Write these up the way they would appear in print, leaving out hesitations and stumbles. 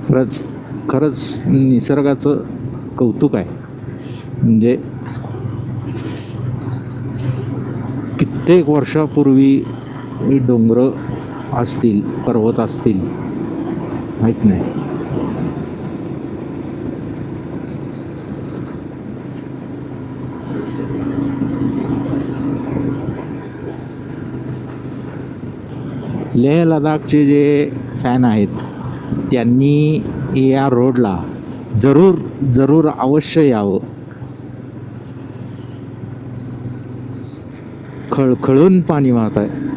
खरंच खरंच निसर्गाचं कौतुक आहे. म्हणजे कित्येक वर्षापूर्वी ही डोंगरं असतील, पर्वत असतील, माहीत नाही. लेह लडाखचे जे फॅन आहेत त्यांनी या रोडला जरूर जरूर अवश्य यावं. खळखळून पाणी वाहत आहे.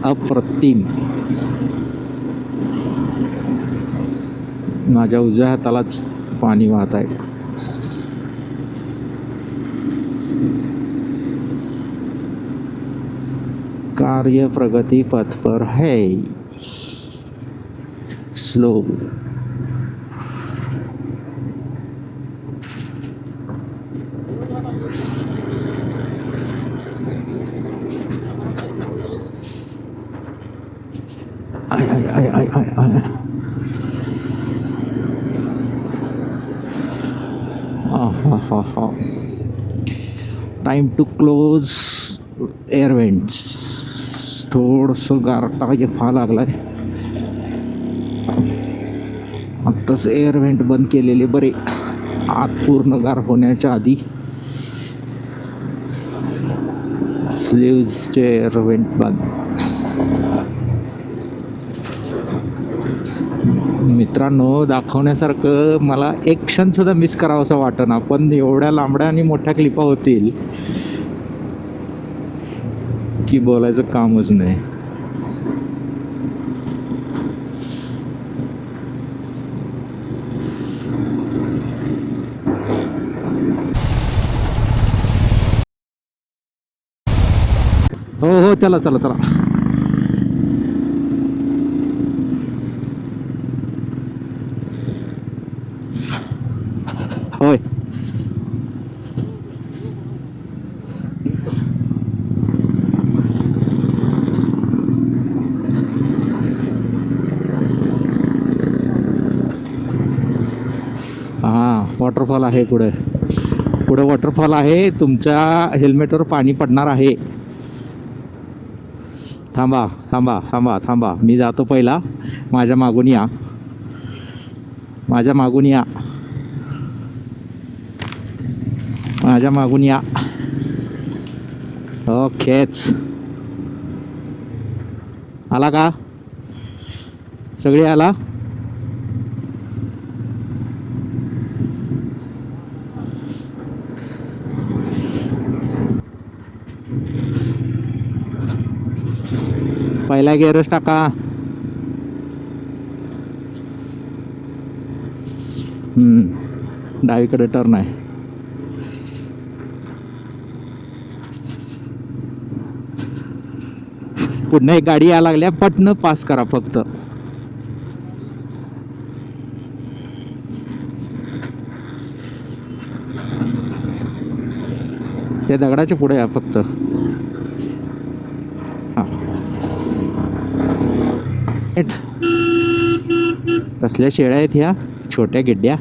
अप्रतिम. माझ्या उजव्या हातालाच पाणी वाहत आहे. कार्य प्रगति पथ पर है. स्लो. आय आय आय आय आय आय. हा. Time to close air vents. थोडंसं गारटा व्हा लागलाय. आत्ताच एअर व्हेंट बंद केलेले बरे, आत पूर्ण गार होण्याच्या आधी. स्लीव्सचे एअर व्हेंट बंद. मित्रांनो, दाखवण्यासारखं मला एक क्षण सुद्धा मिस करावं असं वाटेना, पण एवढ्या लांबड्या आणि मोठ्या क्लिपा होतील की बोलायचं कामच नाही. हो, चला चला चला. होय. हां, वॉटरफॉल आहे पुढे. वॉटरफॉल आहे. तुमच्या हेल्मेटवर पाणी पडणार आहे. थांबा थांबा थांबा थांबा, मी जातो पहिला. माझ्या मागून या. माझ्या मागून या. माझ्या मागून या. ओकेच. आला का? सगळे आला? पहिला गेअरच टाका. डावीकडे टर्न आहे. पुन्हा एक गाडी यायला लागल्या, पटनं पास करा फक्त. त्या दगडाच्या पुढे या फक्त. हां, कसल्या शेळ्या आहेत ह्या, छोट्या गिड्ड्या.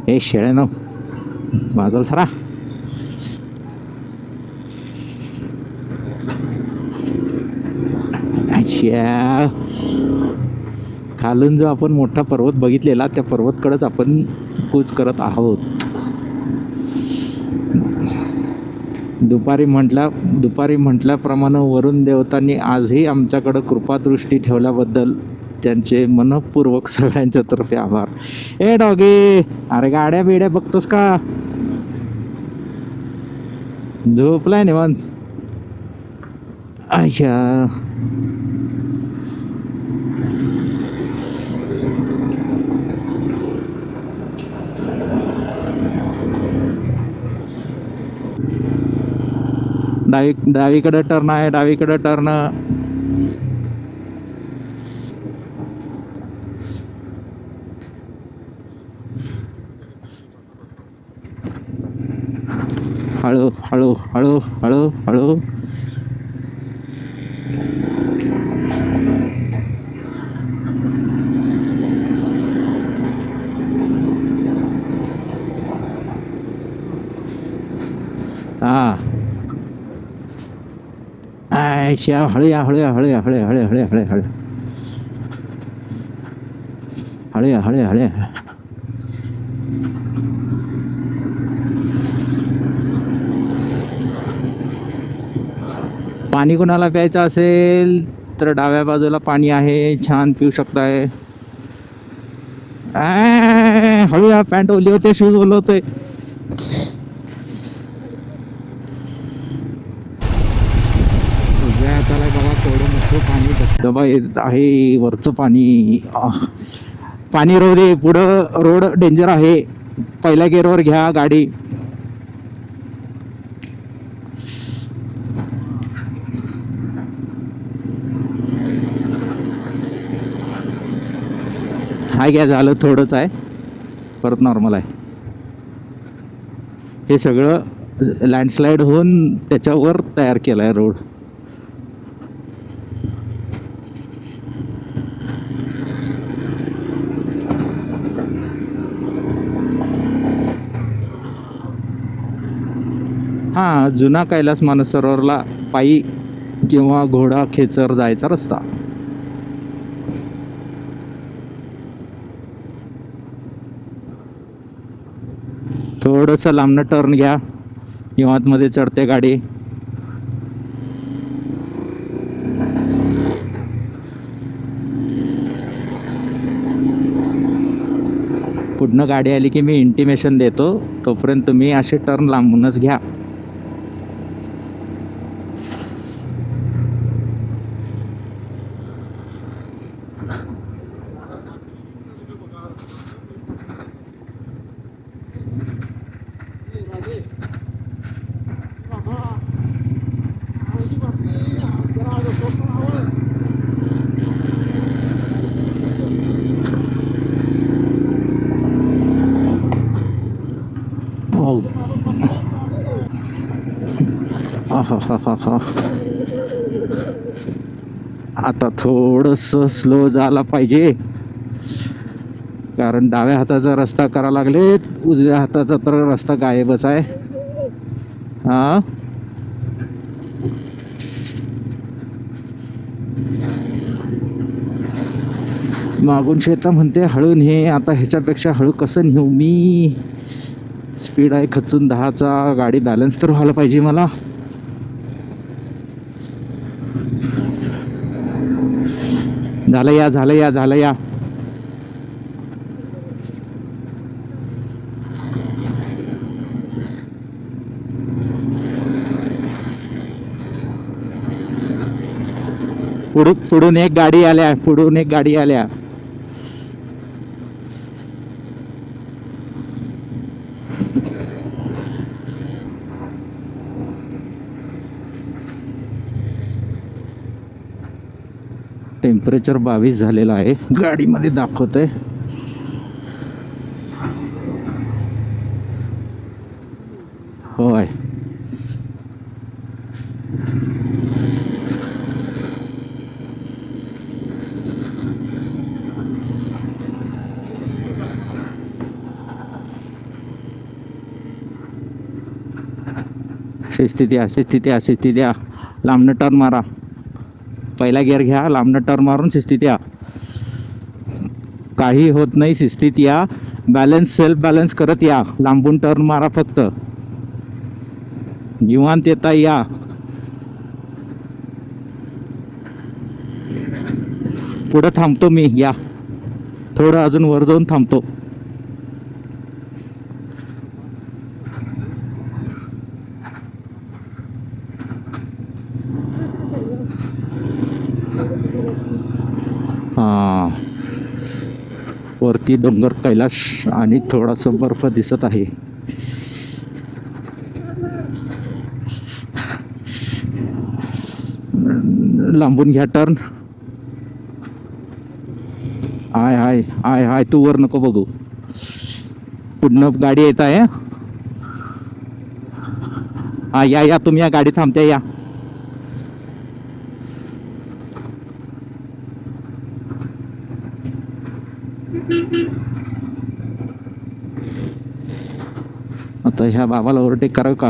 हे शेळ्या न बाजूला सरा. खालून जो आपण मोठा पर्वत बघितलेला त्या पर्वतकडेच आपण कूच करत आहोत. दुपारी म्हटल्याप्रमाणे वरुण देवतांनी आजही आमच्याकडं कृपादृष्टी ठेवल्याबद्दल त्यांचे मनपूर्वक सगळ्यांच्या तर्फे आभार. ए डॉगी, अरे गाड्या बिड्या बघतोस का? झोपलाय निवांत. अच्छा, डावीकडे टर्न आहे. डावीकडे टर्न. हळू हळू हळू हळू हळू. हा आयशा हळूया हळूया हळूया हळूया हळूया हळूया हळूया हळूया हळूया हळूया हळूया. पाणी कोणाला प्यायचं असेल तर डाव्या बाजूला पाणी आहे, छान पिऊ शकताय. हळूया, पॅन्ट ओली होते, शूज ओलं होते. उजव्या हाताला बघा केवढं मोठं पाणी धबधबा येत आहे, वरचं पाणी. पाणी राहू दे, पुढं रोड डेंजर आहे. पहिल्या गेअरवर घ्या गाडी. हाय घ्या, झालं, थोडंच आहे, परत नॉर्मल आहे. हे सगळं लँडस्लाईड होऊन त्याच्यावर तयार केलं आहे रोड. हां, जुना कैलास मानसरोवरला पायी किंवा घोडा खेचर जायचा रस्ता. थोडंसं लांबनं टर्न घ्या, निवांतमध्ये चढते गाडी. पुढनं गाडी आली की मी इंटिमेशन देतो, तोपर्यंत तुम्ही असे टर्न लांबूनच घ्या. आता थोडंसं स्लो झाला पाहिजे, कारण डाव्या हाताचा रस्ता करा लागले, उजव्या हाताचा तर रस्ता गायबच आहे. हा, मागून शेता म्हणते हळू ने, आता ह्याच्यापेक्षा हळू कसं नेऊ मी. स्पीड आहे खचून 10चा, गाडी बॅलन्स तर व्हायला पाहिजे मला. झालं या, झालं या, झालं या. पुढून एक गाडी आल्या, पुढून एक गाडी आल्या. टेम्परेचर 22 झालेलं आहे, गाडीमध्ये दाखवतंय. होय, शिस्तीत या. लांबनं टर्न मारा, पहिला गिअर घ्या, लांबनं टर्न मारून शिस्तीत या. काही होत नाही, शिस्तीत या. बॅलन्स, सेल्फ बॅलन्स करत या. लांबून टर्न मारा फक्त, निवांत येता या. पुढं थांबतो मी, या. थोडं अजून वर जाऊन थांबतो. हां, वरती डोंगर कैलाश आणि थोडासा बर्फ दिसत आहे. लांबून घ्या टर्न. हाय तू वर नको बघू, पुढनं गाडी येत आहे. हा या या, तुम्ही या, गाडी थांबते, या. आता ह्या बाबाला ओव्हरटेक करावं का?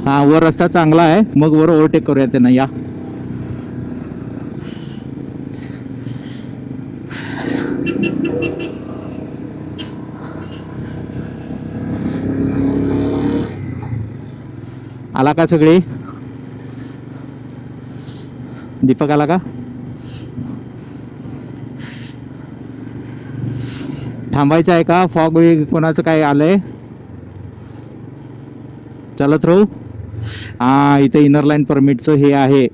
हा, वर रस्ता चांगला आहे, मग वर ओव्हरटेक करूया त्यांना. या. आला का सगळी? दीपक आला का? थांबायचं आहे का? फॉग कोणाचं काय आलंय? चालत राहू. हा, इथे इनर लाईन परमिटचं हे आहे,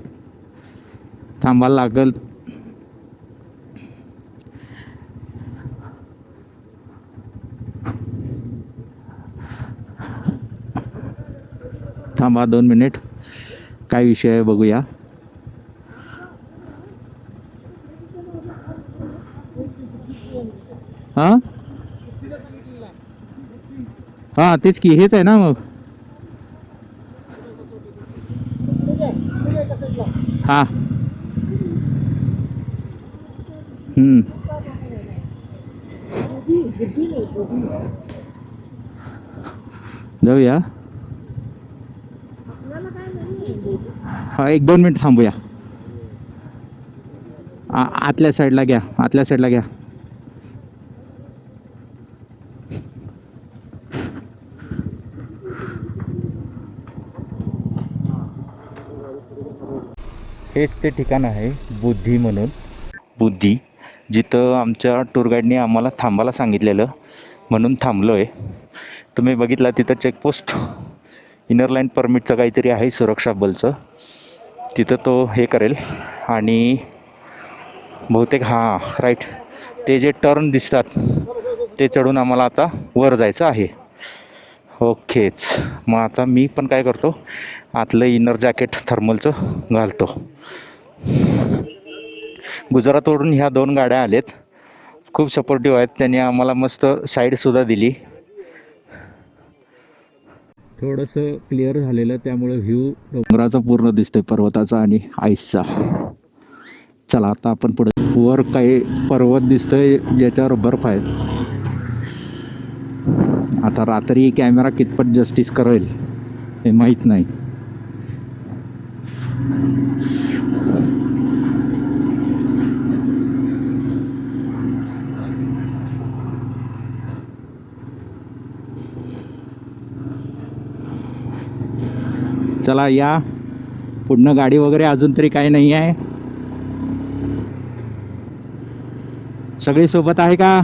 थांबायला लागल. थांबा 2 मिनिट, काय विषय आहे बघूया. हां हां, तेच की, हेच आहे ना मग. हां. जाऊया. हा, 1-2 मिनिट थांबूया. आतल्या साईडला घ्या, आतल्या साईडला घ्या. हेच ते ठिकाण आहे बुद्धी म्हणून. बुद्धी, जिथं आमच्या टूर गाईडने आम्हाला थांबायला सांगितलेलं, म्हणून थांबलो आहे. तुम्ही बघितला तिथं चेकपोस्ट, इनर लाईन परमिटचं काहीतरी आहे, सुरक्षा बलचं. तिथं तो हे करेल आणि बहुतेक हां राईट, ते जे टर्न दिसतात ते चढून आम्हाला आता वर जायचं आहे. ओकेच. मग आता मी पण काय करतो, आतलं इनर जॅकेट थर्मलचं घालतो. गुजरातवरून ह्या 2 गाड्या आलेत, खूप सपोर्टिव्ह आहेत. त्यांनी आम्हाला मस्त साईडसुद्धा दिली. थोडंसं क्लिअर झालेलं, त्यामुळे व्ह्यू डोंगराचा पूर्ण दिसतोय, पर्वताचा आणि आईसचा. चला आता आपण पुढे. वर काही पर्वत दिसतोय ज्याच्यावर बर्फ आहे. आता रात्री कॅमेरा कितपत जस्टिस करेल हे माहीत नाही. चला या, पुढनं गाडी वगैरे अजून तरी काही नाही आहे. सगळी सोबत आहे का?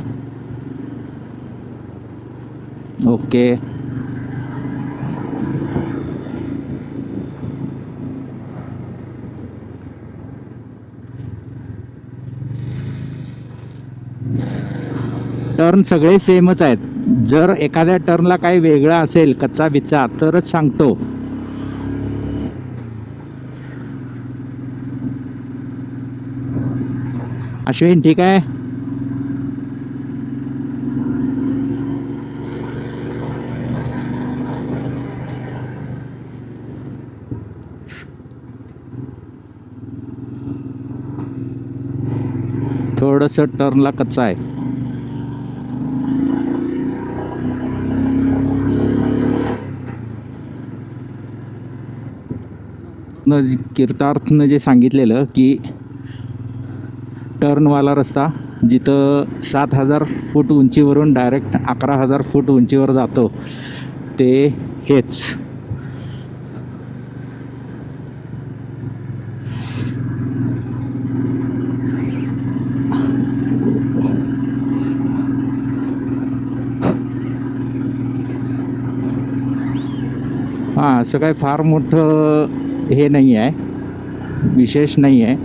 ओके. टर्न सगळे सेमच आहेत. जर एखाद्या टर्नला काही वेगळं असेल, कच्चा बिच्चा, तरच सांगतो. अश्विन ठीक आहे? थोडंसं टर्नला कच्चा आहे. कीर्तार्थनं जे सांगितलेलं की टर्नवाला रस्ता जिथं 7,000 फूट उंचीवरून डायरेक्ट 11,000 फूट उंचीवर जातो, ते हेच. हां, असं काय फार मोठं हे नाही आहे, विशेष नाही आहे.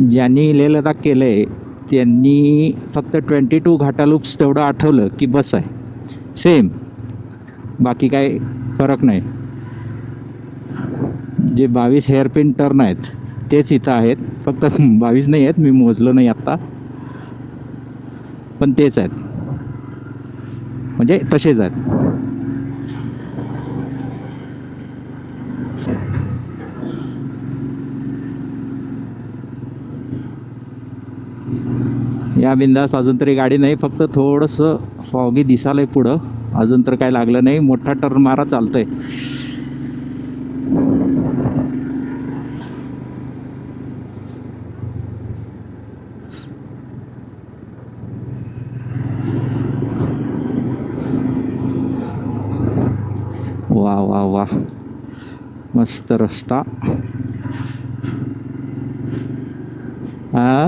ज्यांनी लेह लडाख केलं आहे त्यांनी फक्त 22 घाटा लूप्स तेवढं आठवलं की बस आहे, सेम, बाकी काय फरक नाही. जे 22 हेअरपिन टर्न आहेत तेच इथं आहेत, फक्त 22 नाही आहेत, मी मोजलं नाही आत्ता. पण तेच आहेत, म्हणजे तसेच आहेत. या बिंदास अजून तरी गाडी नाही, फक्त थोडंसं फॉगी दिसालंय पुढं. अजून तर काय लागलं नाही, मोठा टर्न मारा चालतंय. वा वा वा, मस्त रस्ता. हा,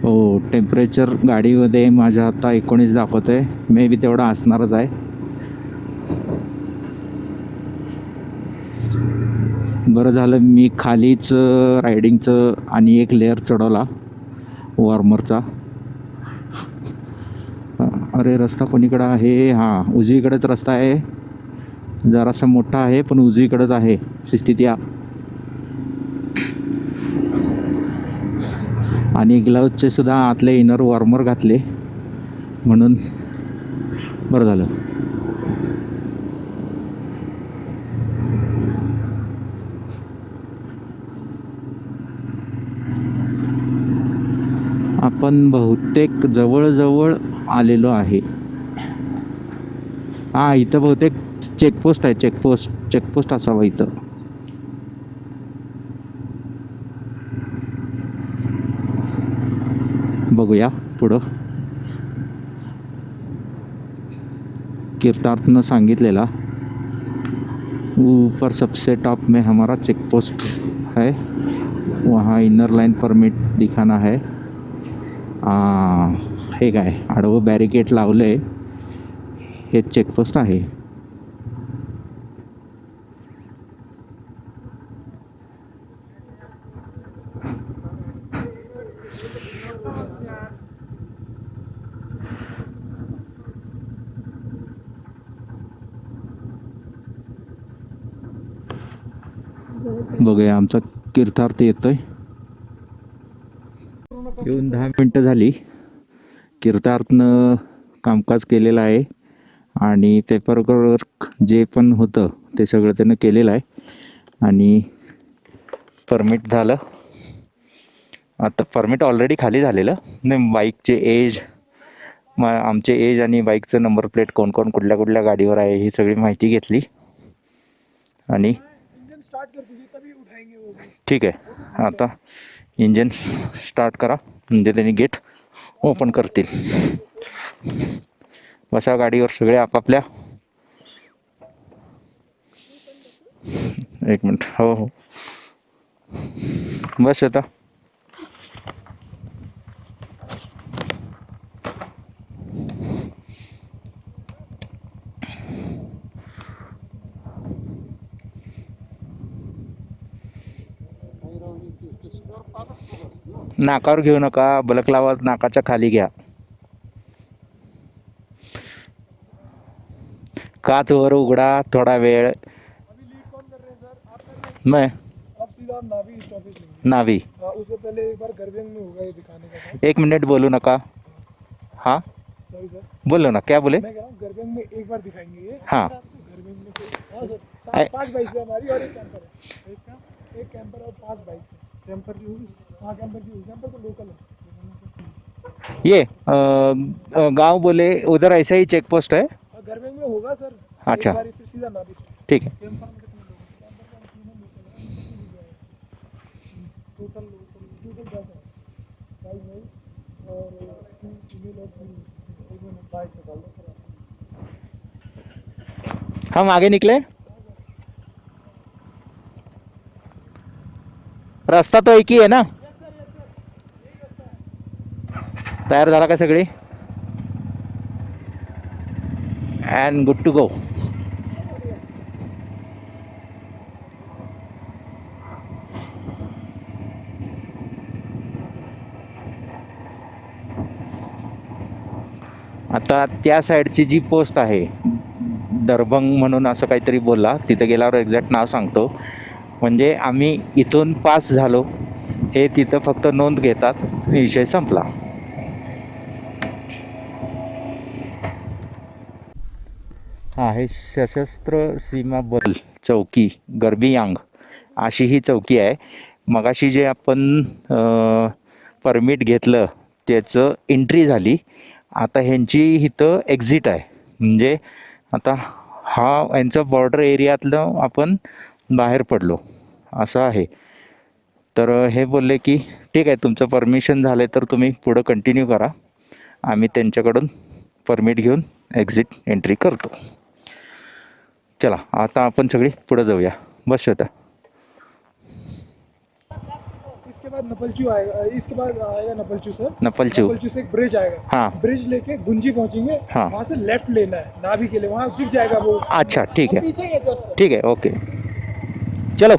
हो, टेम्परेचर गाडीमध्ये माझ्या आता 19 दाखवत आहे. मे बी तेवढा असणारच आहे. बरं झालं मी खालीच रायडिंगचं आणि एक लेअर चढवला वॉर्मरचा. अरे रस्ता कोणीकडं आहे? हां, उजवीकडेच रस्ता आहे. जरासा मोठा आहे पण उजवीकडेच आहे. स्थिती आणि ग्लव्जचे सुद्धा आतले इनर वॉर्मर घातले म्हणून बरं झालं. आपण बहुतेक जवळजवळ आलेलो आहे. हां, इथं बहुतेक चेकपोस्ट आहे. चेकपोस्ट असावा इथं. बघूया पुढं. कीर्तार्थनं सांगितलेला ऊपर सबसे टॉप में हमारा चेक पोस्ट है, वहाँ इनर लाइन परमिट दिखाना है. हे काय आडवं बॅरिकेड लावलं आहे, हे चेकपोस्ट आहे. बघूया आमचा कीर्थार्थ येतोय. येऊन 10 मिनटं झाली. कीर्थार्थनं कामकाज केलेलं आहे आणि पेपरवर जे पण होतं ते सगळं त्यानं केलेलं आहे आणि परमिट झालं. आता परमिट ऑलरेडी खाली झालेलं नाही. बाईकचे एज, आमचे एज आणि बाईकचं नंबर प्लेट, कोण कोण कुठल्या कुठल्या गाडीवर आहे ही सगळी माहिती घेतली आणि ठीक आहे. आता इंजन स्टार्ट करा म्हणजे त्यांनी गेट ओपन करतील. बसा गाडीवर सगळे आपापल्या. एक मिनिट. हो हो, बस आता. नाकावर घेऊ नका, बलक लावा, नाकाच्या खाली घ्या. काच वर उघडा थोडा वेळ. मैं नावी उससे पहले एक बार गर्भिंग में होगा ये दिखाने का. एक मिनट बोलू नका. हाँ सॉरी सर, बोलो ना, क्या बोले? मैं कह रहा हूँ गर्भिंग में एक बार दिखाएंगे ये. हाँ गर्भिंग में सर 5 बाइक है हमारी और एक कैंपर है. एक कैंपर और 5 बाइक है. कैंपर की होगी. हाँ कैंपर की होगी. कैंपर तो लोकल है. ये गांव बोले उधर ऐसा ही चेक पोस्ट है. गर्भिंग में होगा सर. अच्छा फिर सीधा नावी. ठीक है. हम आगे निकले. रास्ता तो एक ही है ना. तयार झाला का सगळी? And good to go. आता त्या साईडची जी पोस्ट आहे दरभंग म्हणून असं काहीतरी बोलला, तिथं गेल्यावर एक्झॅक्ट नाव सांगतो. म्हणजे आम्ही इथून पास झालो हे तिथं फक्त नोंद घेतात, विषय संपला. आहे सशस्त्र सीमा बल चौकी गर्बियांग अशी ही चौकी आहे. मगाशी जे आपण परमिट घेतलं त्याचं एंट्री झाली. आता ह्यांची इथं एक्झिट आहे. म्हणजे आता हा यांचा बॉर्डर एरियातलं आपण बाहेर पडलो असं आहे. तर हे बोलले की ठीक आहे, तुमचं परमिशन झालं आहे तर तुम्ही पुढं कंटिन्यू करा, आम्ही त्यांच्याकडून परमिट घेऊन एक्झिट एंट्री करतो. चला आता आपण सगळी पुढे जाऊया. बस श्वेता. इसके बाद नपलचू आएगा, इसके बाद आएगा नपलचू सर। नपलचू। नपलचू से एक ब्रिज आएगा। हाँ। ब्रिज लेके गुंजी पहुंचेंगे। हाँ। वहाँ से लेफ्ट लेना है नाभि के लिए, वहाँ दिख जाएगा वो। अच्छा ठीक हम है, पीछे ही है जस्ट सर। ठीक आहे, ओके चलो.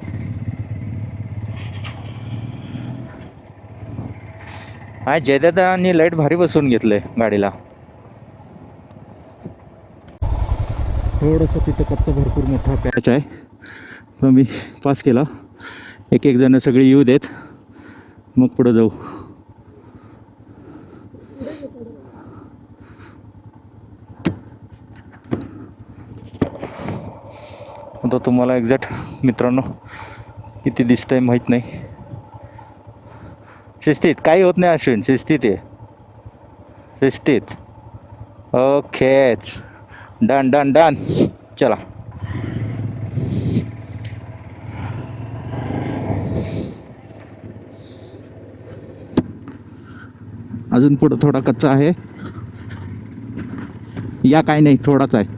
हा जयदादांनी लाईट भारी बसवून घेतलंय गाडीला. थोडंसं तिथं कच्चा भरपूर मोठा पॅच आहे, तर मी पास केला. एक एक जण सगळे येऊ देत, मग पुढं जाऊ. आता तुम्हाला एक्झॅक्ट मित्रांनो किती दिसतंय माहीत नाही. शिस्तीत काही होत नाही अश्विन, शिस्तीत आहे, शिस्तीत. ओकेच, डन डन डन. चला अजून पुढं थोडा कच्चा आहे. या काय नाही, थोडाच आहे.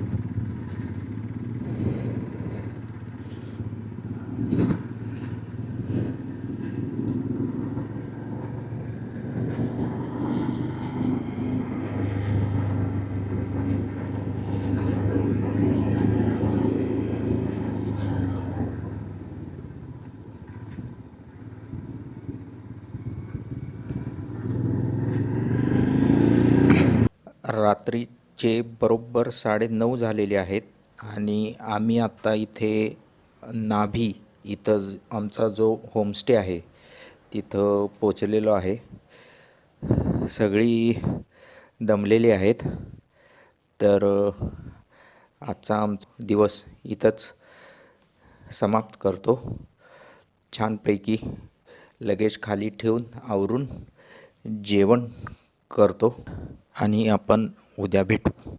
रात्रीचे बरोबर 9:30 झालेले आहेत आणि आम्ही आत्ता इथे नाभी इथं आमचा जो होमस्टे आहे तिथं पोचलेलो आहे. सगळी दमलेली आहेत. तर आजचा आमचा दिवस इथंच समाप्त करतो. छानपैकी लगेज खाली ठेवून आवरून जेवण करतो आणि आपण उद्या भेटू.